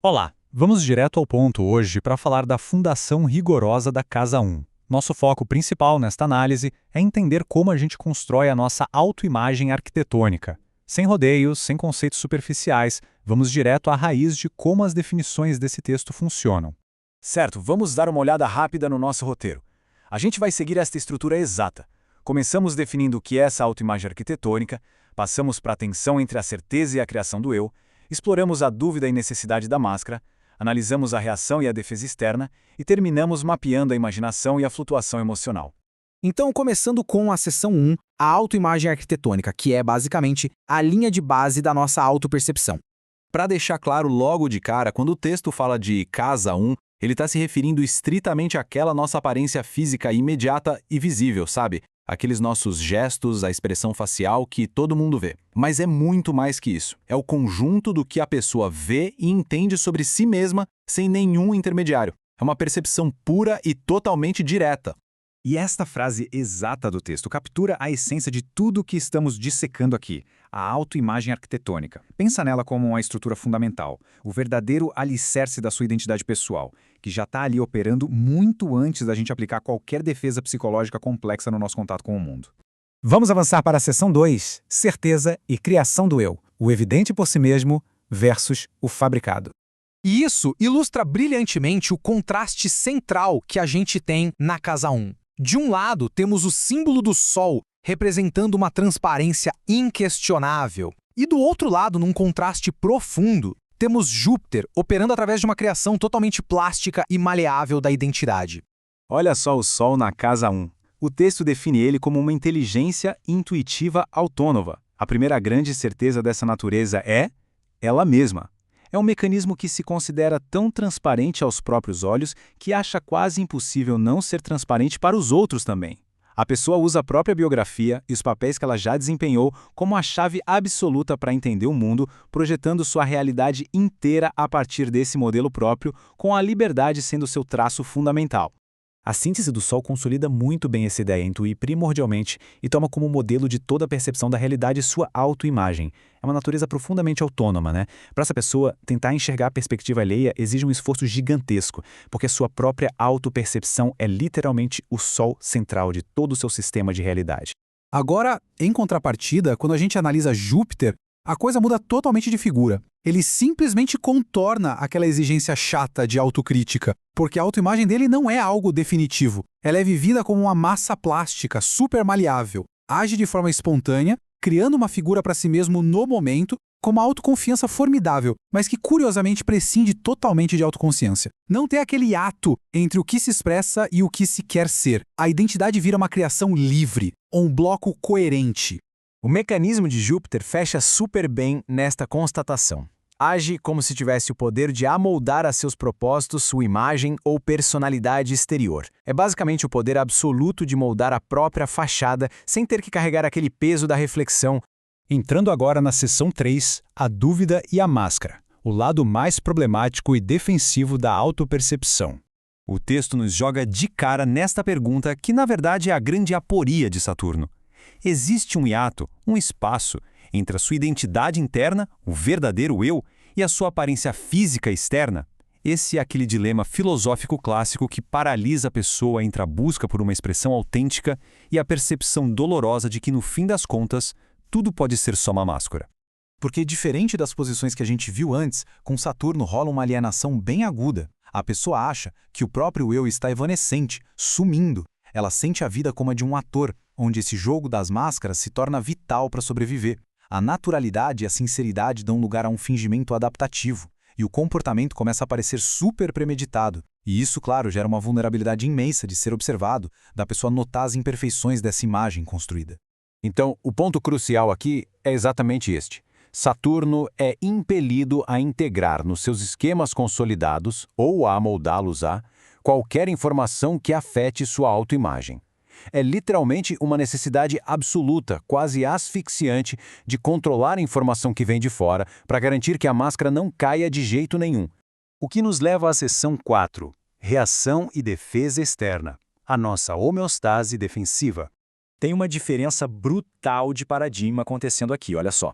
Olá, vamos direto ao ponto hoje para falar da fundação rigorosa da Casa 1. Nosso foco principal nesta análise é entender como a gente constrói a nossa autoimagem arquitetônica. Sem rodeios, sem conceitos superficiais, vamos direto à raiz de como as definições desse texto funcionam. Certo, vamos dar uma olhada rápida no nosso roteiro. A gente vai seguir esta estrutura exata. Começamos definindo o que é essa autoimagem arquitetônica, passamos para a tensão entre a certeza e a criação do eu, exploramos a dúvida e necessidade da máscara, analisamos a reação e a defesa externa e terminamos mapeando a imaginação e a flutuação emocional. Então, começando com a seção 1, a autoimagem arquitetônica, que é basicamente a linha de base da nossa autopercepção. Para deixar claro logo de cara, quando o texto fala de casa 1, ele está se referindo estritamente àquela nossa aparência física imediata e visível, sabe? Aqueles nossos gestos, a expressão facial que todo mundo vê. Mas é muito mais que isso. É o conjunto do que a pessoa vê e entende sobre si mesma sem nenhum intermediário. É uma percepção pura e totalmente direta. E esta frase exata do texto captura a essência de tudo o que estamos dissecando aqui, a autoimagem arquitetônica. Pensa nela como uma estrutura fundamental, o verdadeiro alicerce da sua identidade pessoal, que já está ali operando muito antes da gente aplicar qualquer defesa psicológica complexa no nosso contato com o mundo. Vamos avançar para a seção 2, certeza e criação do eu, o evidente por si mesmo versus o fabricado. E isso ilustra brilhantemente o contraste central que a gente tem na Casa 1. De um lado, temos o símbolo do Sol, representando uma transparência inquestionável. E do outro lado, num contraste profundo, temos Júpiter operando através de uma criação totalmente plástica e maleável da identidade. Olha só o Sol na Casa 1. O texto define ele como uma inteligência intuitiva autônoma. A primeira grande certeza dessa natureza é ela mesma. É um mecanismo que se considera tão transparente aos próprios olhos que acha quase impossível não ser transparente para os outros também. A pessoa usa a própria biografia e os papéis que ela já desempenhou como a chave absoluta para entender o mundo, projetando sua realidade inteira a partir desse modelo próprio, com a liberdade sendo seu traço fundamental. A síntese do Sol consolida muito bem essa ideia, intuir primordialmente e toma como modelo de toda a percepção da realidade sua autoimagem. É uma natureza profundamente autônoma, né? Para essa pessoa, tentar enxergar a perspectiva alheia exige um esforço gigantesco, porque sua própria autopercepção é literalmente o Sol central de todo o seu sistema de realidade. Agora, em contrapartida, quando a gente analisa Júpiter, a coisa muda totalmente de figura. Ele simplesmente contorna aquela exigência chata de autocrítica, porque a autoimagem dele não é algo definitivo. Ela é vivida como uma massa plástica super maleável, age de forma espontânea, criando uma figura para si mesmo no momento, com uma autoconfiança formidável, mas que curiosamente prescinde totalmente de autoconsciência. Não tem aquele ato entre o que se expressa e o que se quer ser. A identidade vira uma criação livre, um bloco coerente. O mecanismo de Júpiter fecha super bem nesta constatação. Age como se tivesse o poder de amoldar a seus propósitos sua imagem ou personalidade exterior. É basicamente o poder absoluto de moldar a própria fachada sem ter que carregar aquele peso da reflexão. Entrando agora na seção 3, a dúvida e a máscara, o lado mais problemático e defensivo da autopercepção. O texto nos joga de cara nesta pergunta que, na verdade, é a grande aporia de Saturno. Existe um hiato, um espaço, entre a sua identidade interna, o verdadeiro eu, e a sua aparência física externa? Esse é aquele dilema filosófico clássico que paralisa a pessoa entre a busca por uma expressão autêntica e a percepção dolorosa de que, no fim das contas, tudo pode ser só uma máscara. Porque, diferente das posições que a gente viu antes, com Saturno rola uma alienação bem aguda. A pessoa acha que o próprio eu está evanescente, sumindo. Ela sente a vida como a de um ator, onde esse jogo das máscaras se torna vital para sobreviver. A naturalidade e a sinceridade dão lugar a um fingimento adaptativo, e o comportamento começa a parecer super premeditado. E isso, claro, gera uma vulnerabilidade imensa de ser observado, da pessoa notar as imperfeições dessa imagem construída. Então, o ponto crucial aqui é exatamente este. Saturno é impelido a integrar nos seus esquemas consolidados, ou a amoldá-los qualquer informação que afete sua autoimagem. É literalmente uma necessidade absoluta, quase asfixiante, de controlar a informação que vem de fora para garantir que a máscara não caia de jeito nenhum. O que nos leva à seção 4, reação e defesa externa, a nossa homeostase defensiva. Tem uma diferença brutal de paradigma acontecendo aqui, olha só.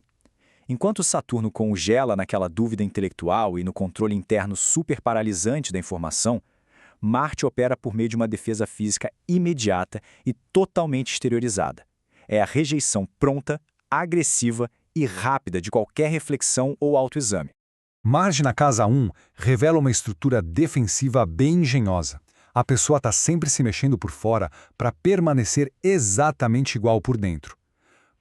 Enquanto Saturno congela naquela dúvida intelectual e no controle interno super paralisante da informação, Marte opera por meio de uma defesa física imediata e totalmente exteriorizada. É a rejeição pronta, agressiva e rápida de qualquer reflexão ou autoexame. Marte na casa 1 revela uma estrutura defensiva bem engenhosa. A pessoa está sempre se mexendo por fora para permanecer exatamente igual por dentro.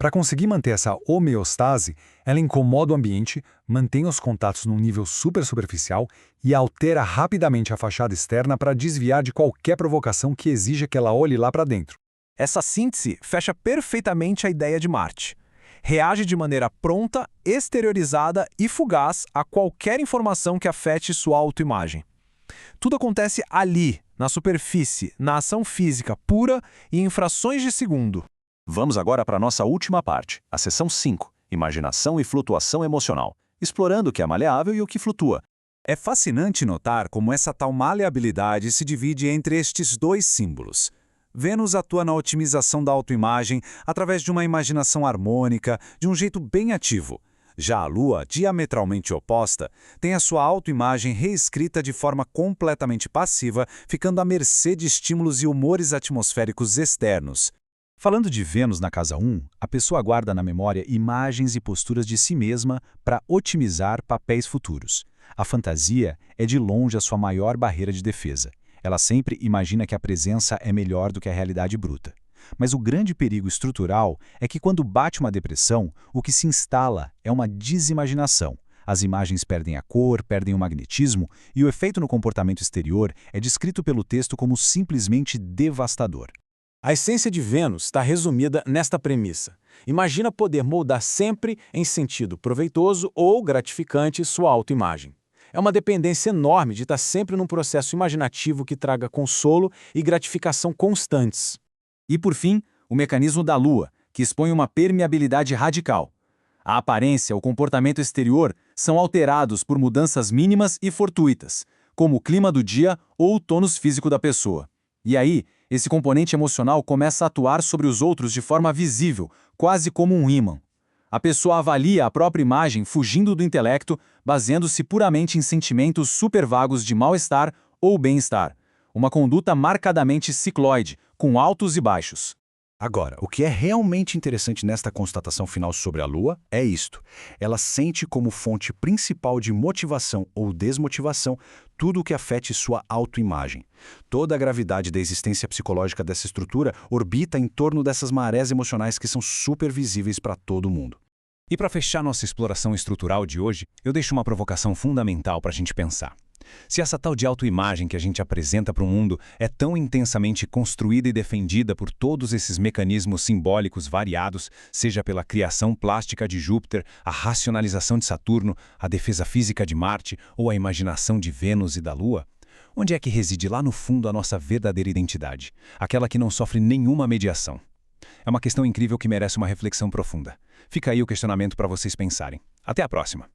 Para conseguir manter essa homeostase, ela incomoda o ambiente, mantém os contatos num nível superficial e altera rapidamente a fachada externa para desviar de qualquer provocação que exija que ela olhe lá para dentro. Essa síntese fecha perfeitamente a ideia de Marte. Reage de maneira pronta, exteriorizada e fugaz a qualquer informação que afete sua autoimagem. Tudo acontece ali, na superfície, na ação física pura e em frações de segundo. Vamos agora para a nossa última parte, a seção 5, Imaginação e Flutuação Emocional, explorando o que é maleável e o que flutua. É fascinante notar como essa tal maleabilidade se divide entre estes dois símbolos. Vênus atua na otimização da autoimagem através de uma imaginação harmônica, de um jeito bem ativo. Já a Lua, diametralmente oposta, tem a sua autoimagem reescrita de forma completamente passiva, ficando à mercê de estímulos e humores atmosféricos externos. Falando de Vênus na casa 1, a pessoa guarda na memória imagens e posturas de si mesma para otimizar papéis futuros. A fantasia é de longe a sua maior barreira de defesa. Ela sempre imagina que a presença é melhor do que a realidade bruta. Mas o grande perigo estrutural é que quando bate uma depressão, o que se instala é uma desimaginação. As imagens perdem a cor, perdem o magnetismo, e o efeito no comportamento exterior é descrito pelo texto como simplesmente devastador. A essência de Vênus está resumida nesta premissa. Imagina poder moldar sempre em sentido proveitoso ou gratificante sua autoimagem. É uma dependência enorme de estar sempre num processo imaginativo que traga consolo e gratificação constantes. E, por fim, o mecanismo da Lua, que expõe uma permeabilidade radical. A aparência, o comportamento exterior são alterados por mudanças mínimas e fortuitas, como o clima do dia ou o tônus físico da pessoa. E aí, esse componente emocional começa a atuar sobre os outros de forma visível, quase como um ímã. A pessoa avalia a própria imagem fugindo do intelecto, baseando-se puramente em sentimentos supervagos de mal-estar ou bem-estar. Uma conduta marcadamente cicloide, com altos e baixos. Agora, o que é realmente interessante nesta constatação final sobre a Lua é isto. Ela sente como fonte principal de motivação ou desmotivação tudo o que afete sua autoimagem. Toda a gravidade da existência psicológica dessa estrutura orbita em torno dessas marés emocionais que são super visíveis para todo mundo. E para fechar nossa exploração estrutural de hoje, eu deixo uma provocação fundamental para a gente pensar. Se essa tal de autoimagem que a gente apresenta para o mundo é tão intensamente construída e defendida por todos esses mecanismos simbólicos variados, seja pela criação plástica de Júpiter, a racionalização de Saturno, a defesa física de Marte ou a imaginação de Vênus e da Lua, onde é que reside lá no fundo a nossa verdadeira identidade, aquela que não sofre nenhuma mediação? É uma questão incrível que merece uma reflexão profunda. Fica aí o questionamento para vocês pensarem. Até a próxima!